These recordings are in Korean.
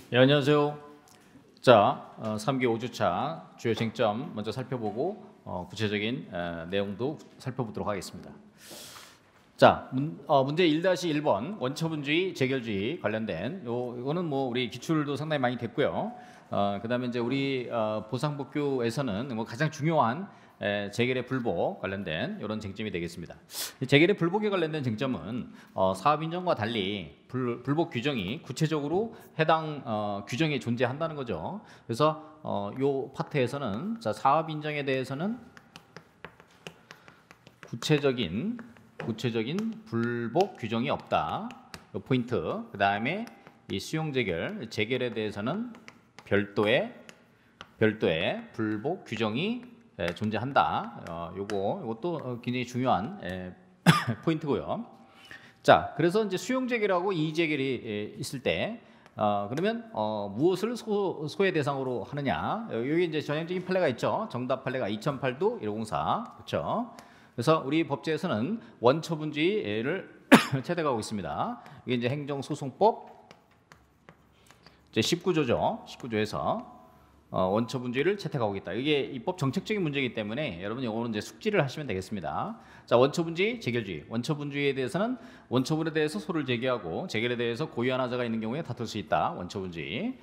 네, 안녕하세요. 자, 3기 5주차 주요 쟁점 먼저 살펴보고 구체적인 내용도 살펴보도록 하겠습니다. 자, 문제 1-1번 원처분주의, 재결주의 관련된 이거는 뭐 우리 기출도 상당히 많이 됐고요. 그다음에 이제 우리 보상법규에서는 뭐 가장 중요한 재결의 불복 관련된 이런 쟁점이 되겠습니다. 재결의 불복에 관련된 쟁점은 사업인정과 달리 불복 규정이 구체적으로 해당 규정에 존재한다는 거죠. 그래서 이 파트에서는 자, 사업인정에 대해서는 구체적인 불복 규정이 없다. 이 포인트. 그 다음에 이 수용 재결에 대해서는 별도의 불복 규정이 존재한다. 요것도 굉장히 중요한 포인트고요. 자, 그래서 이제 수용 재결하고 이의 재결이 있을 때 그러면 무엇을 소의 대상으로 하느냐? 여기 이제 전형적인 판례가 있죠. 정답 판례가 2008도 104. 그렇죠? 그래서 우리 법제에서는 원처분주의를 채택하고 있습니다. 이게 이제 행정소송법 제 19조죠. 19조에서 원처분주의를 채택하고 있다. 이게 입법 정책적인 문제이기 때문에 여러분 이거는 이제 숙지를 하시면 되겠습니다. 자, 원처분주의, 재결주의. 원처분주의에 대해서는 원처분에 대해서 소를 제기하고 재결에 대해서 고유한 하자가 있는 경우에 다툴 수 있다. 원처분주의.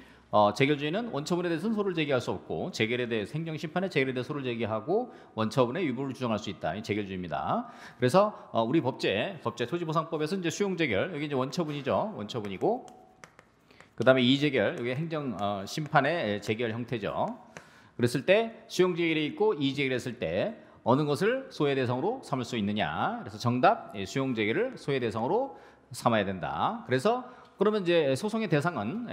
재결주의는 원처분에 대해서는 소를 제기할 수 없고 재결에 대해서 행정심판의 재결에 대해 소를 제기하고 원처분의 위법을 주장할 수 있다. 이 재결주의입니다. 그래서 우리 법제 토지보상법에서 이제 수용 재결 여기 이제 원처분이죠. 원처분이고 그다음에 이의재결 여기 행정 심판의 재결 형태죠. 그랬을 때 수용 재결이 있고 이의재결이 했을 때 어느 것을 소의 대상으로 삼을 수 있느냐. 그래서 정답 수용 재결을 소의 대상으로 삼아야 된다. 그래서 그러면 이제 소송의 대상은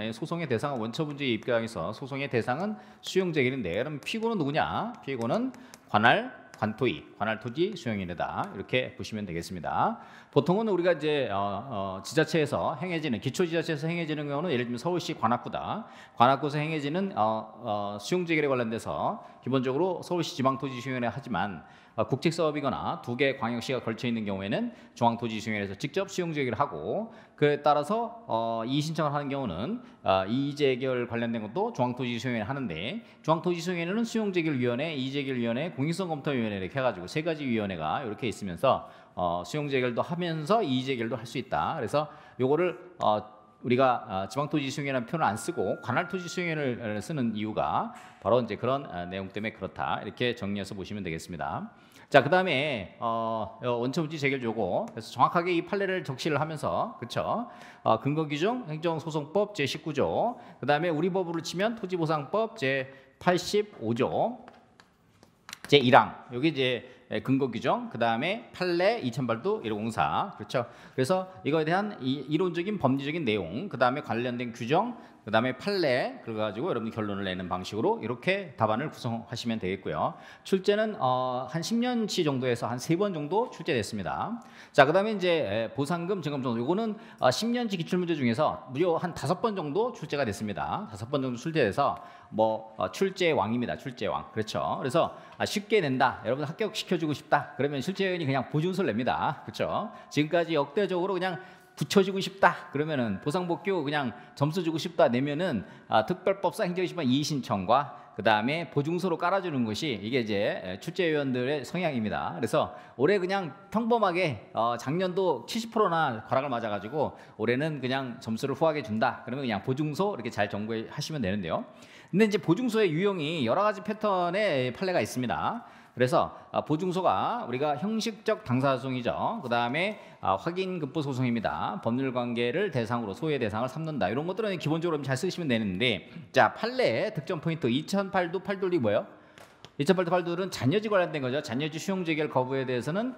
원처분주의 입장에서 소송의 대상은 수용 재결인데 그럼 피고는 누구냐? 피고는 관할토지 수용인이다. 이렇게 보시면 되겠습니다. 보통은 우리가 이제 지자체에서 행해지는 기초지자체에서 행해지는 경우는 예를 들면 서울시 관악구다. 관악구에서 행해지는 수용 재결에 관련돼서 기본적으로 서울시 지방토지수용위원회 하지만 국책사업이거나 두 개 광역시가 걸쳐 있는 경우에는 중앙토지수용회에서 직접 수용 재결을 하고 그에 따라서 이의 신청을 하는 경우는 이의 재결 관련된 것도 중앙토지수용회를 하는데 중앙토지수용회는 수용 재결위원회, 이의 재결위원회, 공익성검토위원회 이렇게 해가지고 세 가지 위원회가 이렇게 있으면서 수용 재결도 하면서 이의 재결도 할 수 있다. 그래서 요거를 우리가 지방토지수용회라는 표현을 안 쓰고 관할토지수용회를 쓰는 이유가 바로 이제 그런 내용 때문에 그렇다. 이렇게 정리해서 보시면 되겠습니다. 자, 그다음에 원처분주의 재결조고 그래서 정확하게 이 판례를 적시를 하면서 그렇죠? 근거규정 행정소송법 제 19조 그다음에 우리 법으로 치면 토지보상법 제 85조 제 1항 여기 이제 근거 규정, 그 다음에 판례 2008도 104 그렇죠. 그래서 이거에 대한 이론적인 법리적인 내용, 그 다음에 관련된 규정, 그 다음에 판례 그래가지고 여러분이 결론을 내는 방식으로 이렇게 답안을 구성하시면 되겠고요. 출제는 한 10년치 정도에서 한 3번 정도 출제됐습니다. 자, 그 다음에 이제 보상금 증감정도 이거는 10년치 기출문제 중에서 무려 한 5번 정도 출제가 됐습니다. 5번 정도 출제돼서 뭐 출제왕입니다. 출제왕. 그렇죠. 그래서 쉽게 낸다. 여러분 합격시켜주고 싶다. 그러면 실제위원이 그냥 보증서를 냅니다. 그렇죠. 지금까지 역대적으로 그냥 붙여주고 싶다. 그러면은 보상복규 그냥 점수 주고 싶다 내면은 특별법상 행정심판 이의신청과 그 다음에 보증서로 깔아주는 것이 이게 이제 출제위원들의 성향입니다. 그래서 올해 그냥 평범하게 작년도 70%나 과락을 맞아가지고 올해는 그냥 점수를 후하게 준다. 그러면 그냥 보증서 이렇게 잘 정보하시면 되는데요. 근데 이제 보증서의 유형이 여러 가지 패턴의 판례가 있습니다. 그래서 보증서가 우리가 형식적 당사소송이죠. 그 다음에 확인급부소송입니다. 법률관계를 대상으로 소의 대상을 삼는다. 이런 것들은 기본적으로 잘 쓰시면 되는데 자, 판례 득점 포인트 2008도 8돌이 뭐예요? 2008도 8돌은 잔여지 관련된 거죠. 잔여지 수용 재결 거부에 대해서는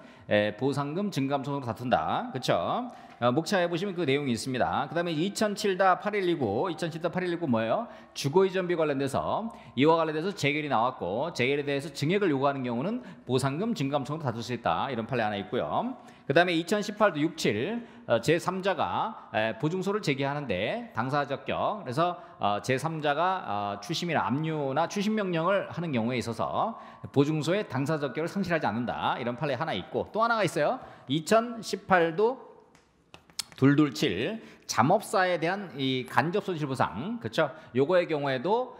보상금 증감소송으로 다툰다. 그렇죠? 목차에 보시면 그 내용이 있습니다. 그 다음에 2007-8119 뭐예요? 주거이전비 관련돼서 이와 관련돼서 재결이 나왔고 재결에 대해서 증액을 요구하는 경우는 보상금 증감소송으로 다툴 수 있다. 이런 판례 하나 있고요. 그 다음에 2018도 67 제3자가 보증서를 제기하는데 당사자격 그래서 제3자가 추심이나 압류나 추심명령을 하는 경우에 있어서 보증서의 당사자격을 상실하지 않는다. 이런 판례 하나 있고 또 하나가 있어요. 2018도 227 잠업사에 대한 이 간접 손실 보상, 그렇죠? 요거의 경우에도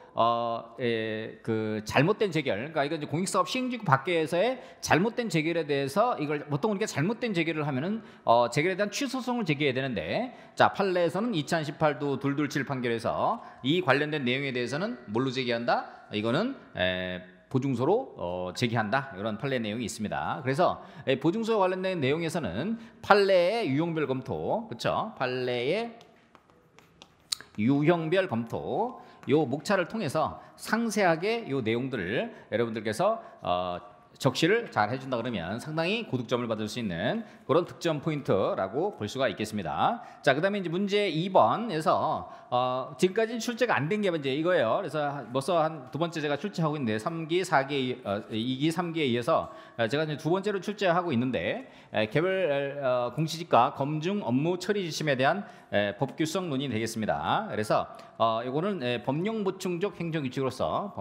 그 잘못된 재결, 그러니까 이건 이제 공익사업 시행지구 밖에서의 잘못된 재결에 대해서 이걸 보통 우리가 잘못된 재결을 하면은 재결에 대한 취소소송을 제기해야 되는데, 자 판례에서는 2018도 227 판결에서 이 관련된 내용에 대해서는 뭘로 제기한다? 이거는 보증서로 제기한다, 이런 판례 내용이 있습니다. 그래서 보증서와 관련된 내용에서는 판례의 유형별 검토, 그렇죠? 판례의 유형별 검토, 요 목차를 통해서 상세하게 요 내용들을 여러분들께서 적시를 잘 해준다 그러면 상당히 고득점을 받을 수 있는 그런 득점 포인트라고 볼 수가 있겠습니다. 자, 그다음에 이제 문제 2번에서 지금까지 출제가 안 된 게 이제 이거예요. 그래서 벌써 한 두 번째 제가 출제하고 있는데 3기, 4기, 2기, 3기에 이어서 제가 이제 두 번째로 출제하고 있는데 개별 공시지가 검증 업무 처리 지침에 대한 법규성 논의 되겠습니다. 그래서 이거는 법령 보충적 행정규칙으로서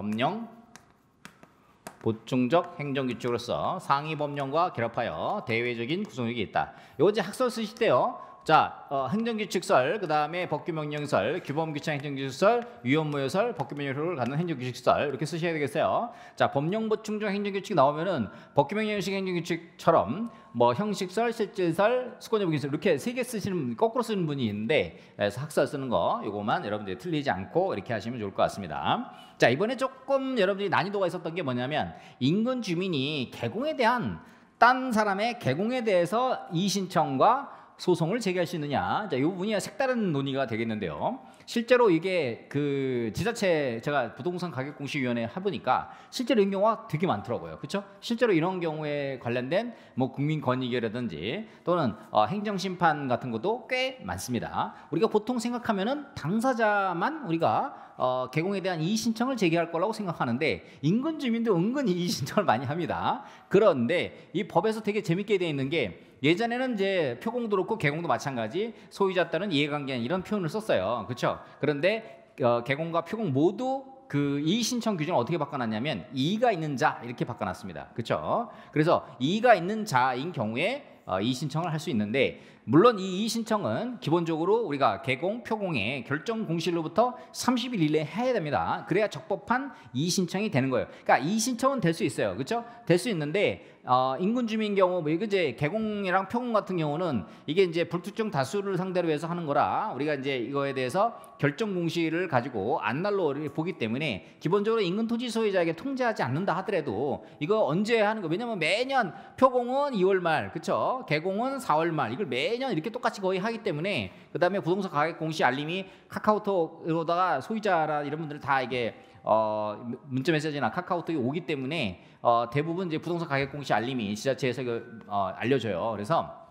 보충적 행정규칙으로서 상위 법령과 결합하여 대외적인 구성력이 있다. 이거 이제 학설 쓰실 때요. 자, 행정규칙설, 그 다음에 법규명령설, 규범규칙 행정규칙설, 위헌무효설, 법규명령설을 갖는 행정규칙설 이렇게 쓰셔야 되겠어요. 자, 법령보충적 행정규칙 나오면은 법규명령식 행정규칙처럼 뭐 형식설, 실질설, 수권적규칙설 이렇게 세 개 쓰시는 거꾸로 쓰는 분이 있는데, 그래서 학설 쓰는 거 요거만 여러분들이 틀리지 않고 이렇게 하시면 좋을 것 같습니다. 자, 이번에 조금 여러분들이 난이도가 있었던 게 뭐냐면 인근 주민이 개공에 대한 딴 사람의 개공에 대해서 이의신청과 소송을 제기할 수 있느냐, 자, 이 부분이 색다른 논의가 되겠는데요. 실제로 이게 그 지자체 제가 부동산 가격공시위원회 해보니까 실제로 이런 경우가 되게 많더라고요. 그렇죠? 실제로 이런 경우에 관련된 뭐 국민권익위라든지 또는 행정심판 같은 것도 꽤 많습니다. 우리가 보통 생각하면은 당사자만 우리가 개공에 대한 이의 신청을 제기할 거라고 생각하는데 인근 주민도 은근히 이의 신청을 많이 합니다. 그런데 이 법에서 되게 재밌게 되어 있는 게 예전에는 이제 표공도 그렇고 개공도 마찬가지 소유자 따른 이해관계 이런 표현을 썼어요. 그렇죠? 그런데 개공과 표공 모두 그 이의 신청 규정을 어떻게 바꿔놨냐면 이의가 있는 자 이렇게 바꿔놨습니다. 그렇죠? 그래서 이의가 있는 자인 경우에 이의 신청을 할 수 있는데, 물론 이 이의 신청은 기본적으로 우리가 개공, 표공의 결정 공시일로부터 30일 이내에 해야 됩니다. 그래야 적법한 이의 신청이 되는 거예요. 그러니까 이의 신청은 될 수 있어요. 그렇죠? 될 수 있는데 인근 주민 경우 뭐 이제 개공이랑 표공 같은 경우는 이게 이제 불특정 다수를 상대로 해서 하는 거라 우리가 이제 이거에 대해서 결정 공시를 가지고 안날로 보기 때문에 기본적으로 인근 토지 소유자에게 통지하지 않는다 하더라도 이거 언제 하는 거, 왜냐면 매년 표공은 2월 말, 그렇죠? 개공은 4월 말, 이걸 매년 이렇게 똑같이 거의 하기 때문에, 그다음에 부동산 가격 공시 알림이 카카오톡으로다가 소유자라 이런 분들 다 이게 문자 메시지나 카카오톡이 오기 때문에 대부분 이제 부동산 가격 공시 알림이 지자체에서 알려줘요. 그래서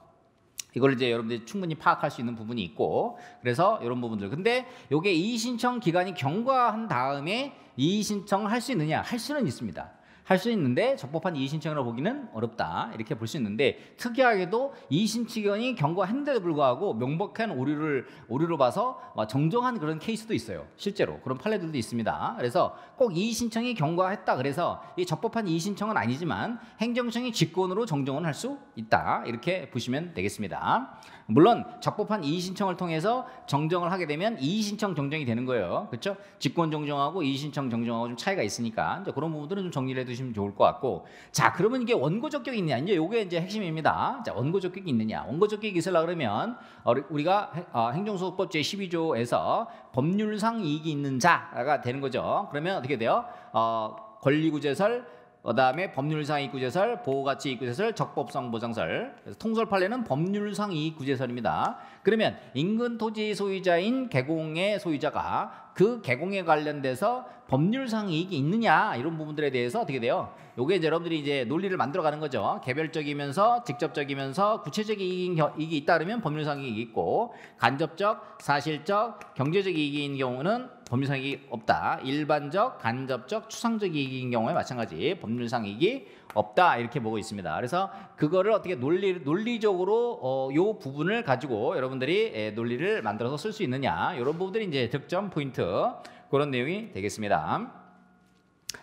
이걸 이제 여러분들이 충분히 파악할 수 있는 부분이 있고, 그래서 이런 부분들. 근데 요게 이의 신청 기간이 경과한 다음에 이의 신청을 할 수 있느냐? 할 수는 있습니다. 할 수 있는데 적법한 이의 신청이라고 보기는 어렵다, 이렇게 볼 수 있는데, 특이하게도 이의 신청이 경과했는데도 불구하고 명백한 오류로 봐서 정정한 그런 케이스도 있어요. 실제로 그런 판례들도 있습니다. 그래서 꼭 이의 신청이 경과했다 그래서 이 적법한 이의 신청은 아니지만 행정청이 직권으로 정정을 할 수 있다, 이렇게 보시면 되겠습니다. 물론 적법한 이의 신청을 통해서 정정을 하게 되면 이의 신청 정정이 되는 거예요. 그렇죠? 직권 정정하고 이의 신청 정정하고 좀 차이가 있으니까 이제 그런 부분들은 좀 정리를 해두시면 좋을 것 같고, 자, 그러면 이게 원고 적격이 있느냐, 이제 요게 이제 핵심입니다. 자, 원고 적격이 있느냐, 원고 적격이 있으려고 그러면 우리가 행정소송법 제12조에서 법률상 이익이 있는 자가 되는 거죠. 그러면 어떻게 돼요? 권리구제설, 그다음에 법률상 이익구제설, 보호가치 이익구제설, 적법성 보장설. 그래서 통설 판례는 법률상 이익구제설입니다. 그러면 인근 토지 소유자인 개공의 소유자가 그 개공에 관련돼서 법률상 이익이 있느냐, 이런 부분들에 대해서 어떻게 돼요? 요게 이제 여러분들이 이제 논리를 만들어가는 거죠. 개별적이면서 직접적이면서 구체적 이익이 있다 그러면 법률상 이익이 있고, 간접적, 사실적, 경제적 이익인 경우는 법률상 이익이 없다. 일반적, 간접적, 추상적 이익인 경우에 마찬가지 법률상 이익이 없다, 이렇게 보고 있습니다. 그래서 그거를 어떻게 논리적으로 요 부분을 가지고 여러분들이 논리를 만들어서 쓸 수 있느냐, 이런 부분들이 이제 득점 포인트, 그런 내용이 되겠습니다.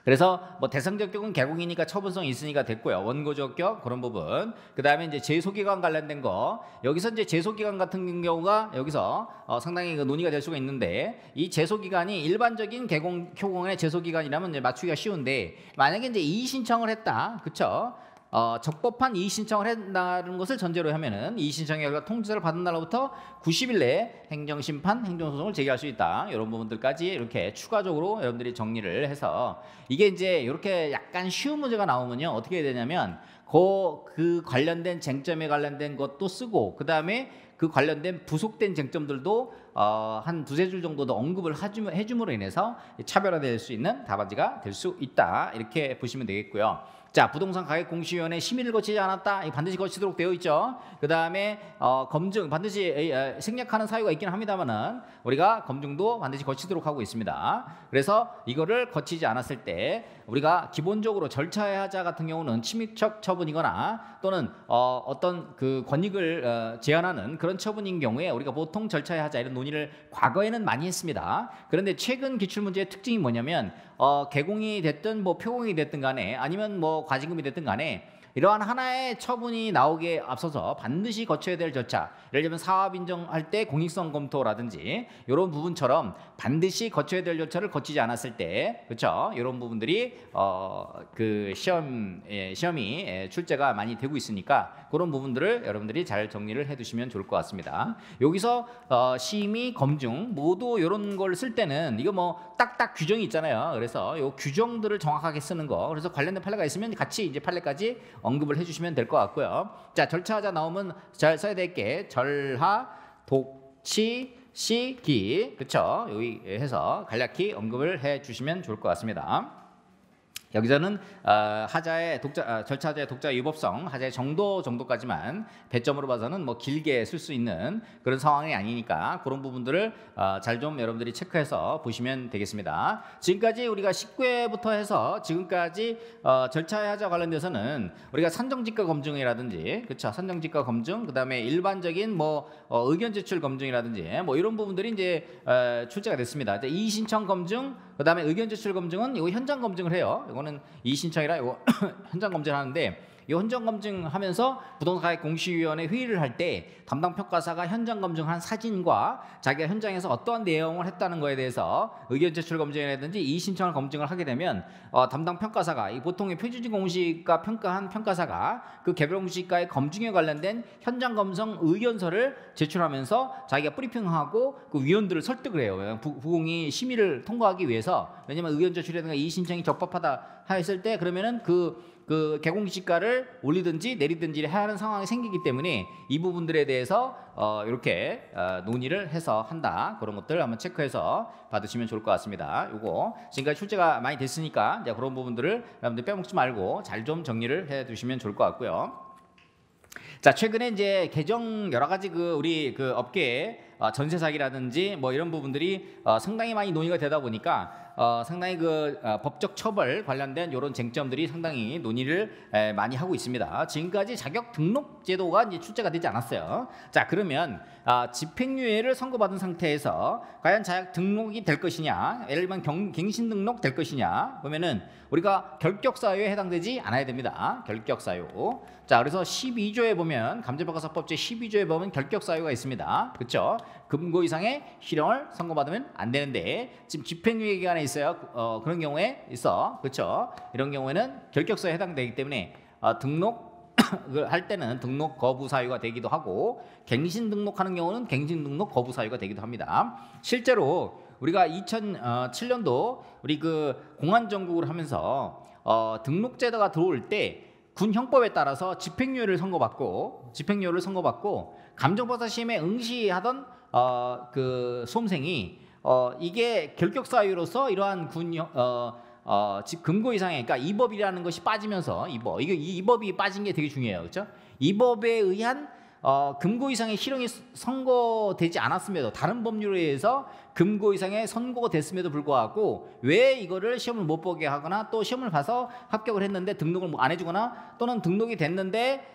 그래서 뭐 대상적격은 개공이니까 처분성이 있으니까 됐고요. 원고적격 그런 부분. 그다음에 이제 제소기간 관련된 거. 여기서 이제 제소기간 같은 경우가 여기서 상당히 그 논의가 될 수가 있는데 이 제소기간이 일반적인 개공 효공의 제소기간이라면 이제 맞추기가 쉬운데 만약에 이제 이의 신청을 했다, 그렇죠? 적법한 이의 신청을 했다는 것을 전제로 하면은 이의 신청의 결과 통지서를 받은 날로부터 90일 내에 행정심판, 행정소송을 제기할 수 있다. 이런 부분들까지 이렇게 추가적으로 여러분들이 정리를 해서 이게 이제 이렇게 약간 쉬운 문제가 나오면요 어떻게 해야 되냐면 그 관련된 쟁점에 관련된 것도 쓰고 그 다음에 그 관련된 부속된 쟁점들도 한 두세 줄 정도 더 언급을 해줌으로 인해서 차별화될 수 있는 답안지가 될 수 있다. 이렇게 보시면 되겠고요. 자, 부동산 가격공시위원회 심의를 거치지 않았다. 반드시 거치도록 되어 있죠. 그 다음에 검증 반드시 생략하는 사유가 있긴 합니다만은 우리가 검증도 반드시 거치도록 하고 있습니다. 그래서 이거를 거치지 않았을 때 우리가 기본적으로 절차의 하자 같은 경우는 침입적 처분이거나 또는 어떤 그 권익을 제한하는 그런 처분인 경우에 우리가 보통 절차의 하자 이런 논의를 과거에는 많이 했습니다. 그런데 최근 기출문제의 특징이 뭐냐면 개공이 됐든 뭐 표공이 됐든 간에 아니면 뭐 과징금이 됐든 간에 이러한 하나의 처분이 나오기에 앞서서 반드시 거쳐야 될 절차, 예를 들면 사업 인정할 때 공익성 검토라든지 이런 부분처럼 반드시 거쳐야 될 절차를 거치지 않았을 때, 그렇죠? 이런 부분들이 그 시험이 출제가 많이 되고 있으니까 그런 부분들을 여러분들이 잘 정리를 해두시면 좋을 것 같습니다. 여기서 심의, 검증 모두 이런 걸 쓸 때는 이거 뭐 딱딱 규정이 있잖아요. 그래서 이 규정들을 정확하게 쓰는 거. 그래서 관련된 판례가 있으면 같이 이제 판례까지 언급을 해주시면 될 것 같고요. 자, 절차하자 나오면 잘 써야 될 게 절하, 독치, 시기, 그렇죠? 여기 해서 간략히 언급을 해주시면 좋을 것 같습니다. 여기서는 하자의 절차하자의 독자 유법성, 하자의 정도까지만 배점으로 봐서는 뭐 길게 쓸 수 있는 그런 상황이 아니니까 그런 부분들을 잘 좀 여러분들이 체크해서 보시면 되겠습니다. 지금까지 우리가 19회부터 해서 지금까지 절차의 하자 관련돼서는 우리가 산정지가 검증이라든지, 그렇죠? 산정지가 검증, 그다음에 일반적인 뭐 의견 제출 검증이라든지 뭐 이런 부분들이 이제 출제가 됐습니다. 이의 신청 검증, 그다음에 의견 제출 검증은 이거 현장 검증을 해요. 이거는 이의 신청이라 이거 현장 검증을 하는데 이 현장 검증하면서 부동산 가격 공시위원회 회의를 할 때 담당 평가사가 현장 검증한 사진과 자기가 현장에서 어떠한 내용을 했다는 거에 대해서 의견 제출 검증이라든지 이의 신청을 검증을 하게 되면 담당 평가사가 이 보통의 표준직 공시가 평가한 평가사가 그 개별 공시가의 검증에 관련된 현장 검증 의견서를 제출하면서 자기가 브리핑하고 그 위원들을 설득을 해요. 부공이 심의를 통과하기 위해서. 왜냐면 의견 제출이라든가 이의 신청이 적법하다 했을 때 그러면은 그 개공시가를 올리든지 내리든지 해야 하는 상황이 생기기 때문에 이 부분들에 대해서 이렇게 논의를 해서 한다. 그런 것들 한번 체크해서 받으시면 좋을 것 같습니다. 요거 지금까지 출제가 많이 됐으니까 이제 그런 부분들을 여러분들 빼먹지 말고 잘 좀 정리를 해 두시면 좋을 것 같고요. 자, 최근에 이제 개정 여러 가지 우리 업계에 전세 사기라든지 뭐 이런 부분들이 상당히 많이 논의가 되다 보니까 상당히 법적 처벌 관련된 이런 쟁점들이 상당히 논의를 많이 하고 있습니다. 지금까지 자격 등록 제도가 이제 출제가 되지 않았어요. 자, 그러면 집행유예를 선고받은 상태에서 과연 자격 등록이 될 것이냐, 예를 들면 갱신 등록 될 것이냐 보면은 우리가 결격 사유에 해당되지 않아야 됩니다. 결격 사유. 자, 그래서 12조에 보면 감정평가사법 제 12조에 보면 결격 사유가 있습니다. 그렇죠? 금고 이상의 실형을 선고받으면 안 되는데 지금 집행유예 기간에 있어요. 그런 경우에 있어. 그렇죠? 이런 경우에는 결격 사유에 해당되기 때문에 등록을 할 때는 등록 거부 사유가 되기도 하고 갱신 등록하는 경우는 갱신 등록 거부 사유가 되기도 합니다. 실제로 우리가 2007년도 우리 공안정국을 하면서 등록제도가 들어올 때 군 형법에 따라서 집행유예를 선고받고 감정법사 시험에 응시하던 수험생이 이게 결격 사유로서 이러한 금고 이상의 그러니까 이법이라는 것이 빠지면서 이법이 빠진 게 되게 중요해요. 그렇죠? 이법에 의한 금고 이상의 실형이 선고되지 않았음에도 다른 법률에 의해서 금고 이상의 선고가 됐음에도 불구하고 왜 이거를 시험을 못 보게 하거나 또 시험을 봐서 합격을 했는데 등록을 안 해주거나 또는 등록이 됐는데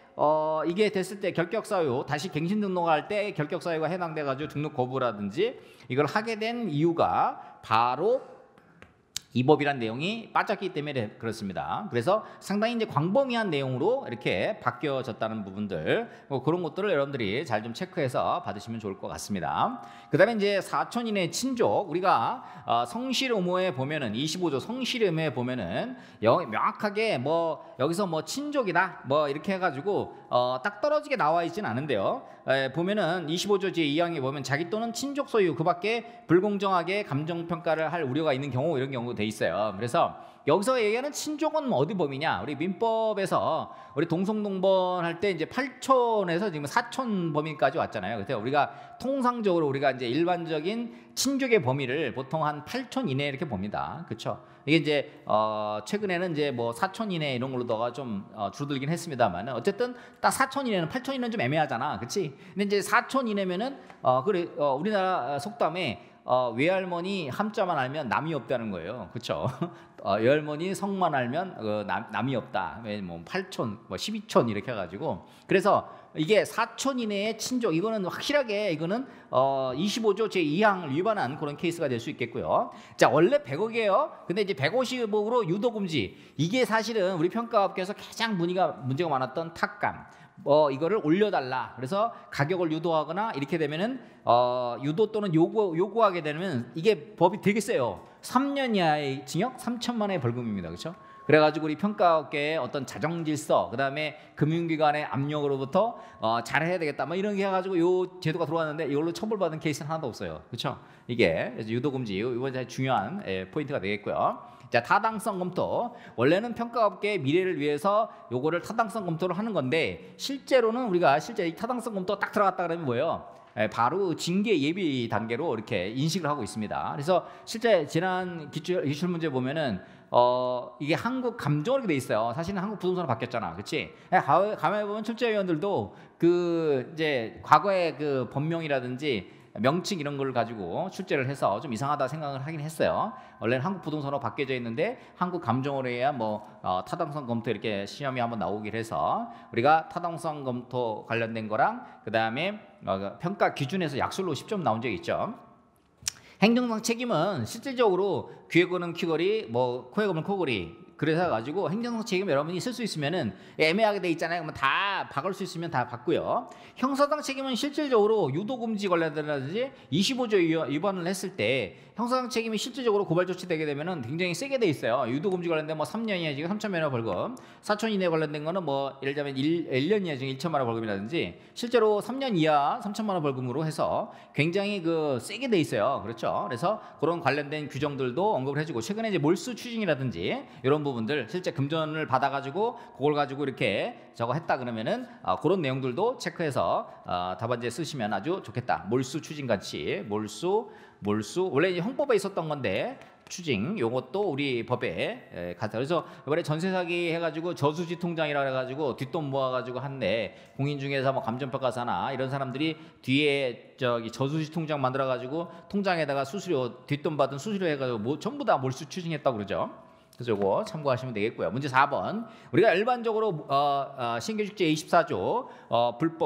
이게 됐을 때 결격 사유 다시 갱신 등록할 때 결격 사유가 해당돼 가지고 등록 거부라든지 이걸 하게 된 이유가 바로 이 법이란 내용이 빠졌기 때문에 그렇습니다. 그래서 상당히 이제 광범위한 내용으로 이렇게 바뀌어졌다는 부분들, 그런 것들을 여러분들이 잘 좀 체크해서 받으시면 좋을 것 같습니다. 그다음에 이제 사촌 이내 친족, 우리가 성실 의무에 보면은 25조 성실 의무에 보면은 명확하게 뭐 여기서 뭐 친족이다 뭐 이렇게 해가지고 딱 떨어지게 나와 있지는 않은데요. 보면은 25조 제2항에 보면 자기 또는 친족 소유 그밖에 불공정하게 감정 평가를 할 우려가 있는 경우, 이런 경우도 돼 있어요. 그래서 여기서 얘기하는 친족은 어디 범위냐? 우리 민법에서 우리 동성동본 할 때 이제 8촌에서 지금 4촌 범위까지 왔잖아요. 그래서 우리가 통상적으로 우리가 이제 일반적인 친족의 범위를 보통 한 8촌 이내 이렇게 봅니다. 그렇죠? 이게 이제 최근에는 이제 뭐 4촌 이내 이런 걸로다가 좀 줄어들긴 했습니다만, 어쨌든 딱 4촌 이내는 8촌 이내는 좀 애매하잖아, 그렇지? 근데 이제 4촌 이내면은 그래 우리나라 속담에 외할머니 함자만 알면 남이 없다는 거예요, 그렇죠? 외할머니 성만 알면 남이 없다. 뭐 8촌, 뭐 12촌 이렇게 해가지고, 그래서 이게 4촌 이내의 친족, 이거는 확실하게 이거는 25조 제2항을 위반한 그런 케이스가 될 수 있겠고요. 자, 원래 100억이에요. 근데 이제 150억으로 유도금지, 이게 사실은 우리 평가업계에서 가장 문제가 많았던 탁감. 이거를 올려달라. 그래서 가격을 유도하거나 이렇게 되면은 유도 또는 요구하게 되면 이게 법이 되게 세요. 3년 이하의 징역, 3천만 원의 벌금입니다. 그렇죠? 그래가지고 우리 평가업계의 어떤 자정질서, 그다음에 금융기관의 압력으로부터 잘해야 되겠다, 뭐 이런 게 해가지고 요 제도가 들어왔는데 이걸로 처벌받은 케이스는 하나도 없어요. 그렇죠? 이게 유도금지, 이번 중요한 포인트가 되겠고요. 자, 타당성 검토. 원래는 평가업계의 미래를 위해서 요거를 타당성 검토를 하는 건데, 실제로는 우리가 실제 이 타당성 검토 딱 들어갔다 그러면 뭐예요? 바로 징계 예비 단계로 이렇게 인식을 하고 있습니다. 그래서 실제 지난 기출 문제 보면은 이게 한국 감정으로 이렇게 돼 있어요. 사실은 한국 부동산으로 바뀌었잖아, 그렇지? 가만히 보면 출제위원들도 그 이제 과거의 그 법명이라든지 명칭 이런 걸 가지고 출제를 해서 좀 이상하다 생각을 하긴 했어요. 원래는 한국 부동산으로 바뀌어져 있는데 한국 감정으로 해야 뭐 타당성 검토 이렇게 시험이 한번 나오긴 해서, 우리가 타당성 검토 관련된 거랑 그다음에 평가 기준에서 약술로 10점 나온 적이 있죠. 행정상 책임은 실질적으로 귀에 거는 귀걸이, 뭐 코에 거는 코걸이, 그래서 가지고 행정상 책임 여러분이 쓸 수 있으면은 애매하게 돼 있잖아요. 그러면 다 박을 수 있으면 다 받고요. 형사상 책임은 실질적으로 유도금지 관련된다든지 25조 위반을 했을 때 형사상 책임이 실질적으로 고발 조치되게 되면은 굉장히 세게 돼 있어요. 유도금지 관련된 뭐 3년 이하 징역 3천만 원 벌금, 4천 이내 관련된 거는 뭐 예를 들면 1년 이하 징역 1천만 원 벌금이라든지, 실제로 3년 이하 3천만 원 벌금으로 해서 굉장히 그 세게 돼 있어요. 그렇죠? 그래서 그런 관련된 규정들도 언급을 해주고, 최근에 이제 몰수 추징이라든지 이런 부분들 실제 금전을 받아가지고 그걸 가지고 이렇게 저거 했다 그러면은 그런 내용들도 체크해서 답안지에 쓰시면 아주 좋겠다. 몰수 추징 같이 몰수 원래 이제 형법에 있었던 건데 추징 요것도 우리 법에 가서, 그래서 이번에 전세 사기 해가지고 저수지 통장이라 해가지고 뒷돈 모아가지고 한데, 공인 중에서 뭐 감정평가사나 이런 사람들이 뒤에 저기 저수지 통장 만들어가지고 통장에다가 수수료, 뒷돈 받은 수수료 해가지고 뭐 전부 다 몰수 추징했다고 그러죠. 그래서 이거 참고하시면 되겠고요. 문제 4번. 우리가 일반적으로 신규직제 24조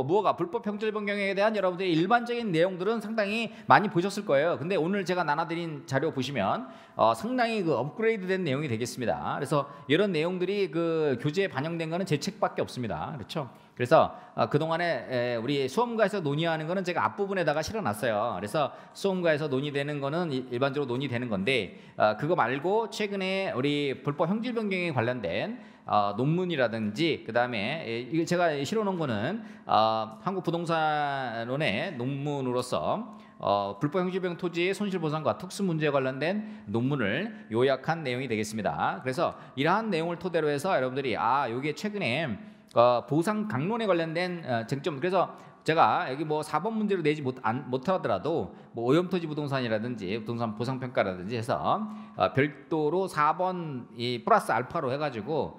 무허가 불법 형질 변경에 대한 여러분들의 일반적인 내용들은 상당히 많이 보셨을 거예요. 근데 오늘 제가 나눠드린 자료 보시면 상당히 그 업그레이드된 내용이 되겠습니다. 그래서 이런 내용들이 그 교재에 반영된 거는 제 책밖에 없습니다. 그렇죠? 그래서 그동안에 우리 수험가에서 논의하는 거는 제가 앞부분에다가 실어놨어요. 그래서 수험가에서 논의되는 거는 일반적으로 논의되는 건데, 그거 말고 최근에 우리 불법 형질 변경에 관련된 논문이라든지, 그다음에 이거 제가 실어놓은 거는 한국부동산론의 논문으로서 불법 형질변경 토지의 손실보상과 특수문제에 관련된 논문을 요약한 내용이 되겠습니다. 그래서 이러한 내용을 토대로 해서 여러분들이 요게 최근에 보상 강론에 관련된 쟁점, 그래서 제가 여기 뭐 4번 문제로 내지 못하더라도 뭐 오염토지 부동산이라든지 부동산 보상평가라든지 해서 별도로 4번 이 플러스 알파로 해가지고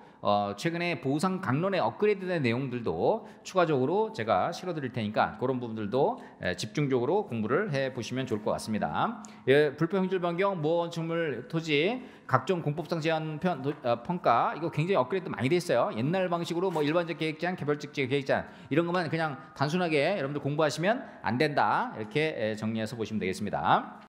최근에 보상 강론에 업그레이드된 내용들도 추가적으로 제가 실어드릴 테니까 그런 부분들도 집중적으로 공부를 해보시면 좋을 것 같습니다. 불법 형질 변경, 무건축물 토지 각종 공법상 제한 평가, 이거 굉장히 업그레이드 많이 됐어요. 옛날 방식으로 뭐 일반적 계획제한, 개별적 계획제한 이런 것만 그냥 단순하게 여러분들 공부하시면 안 된다, 이렇게 정리해서 보시면 되겠습니다.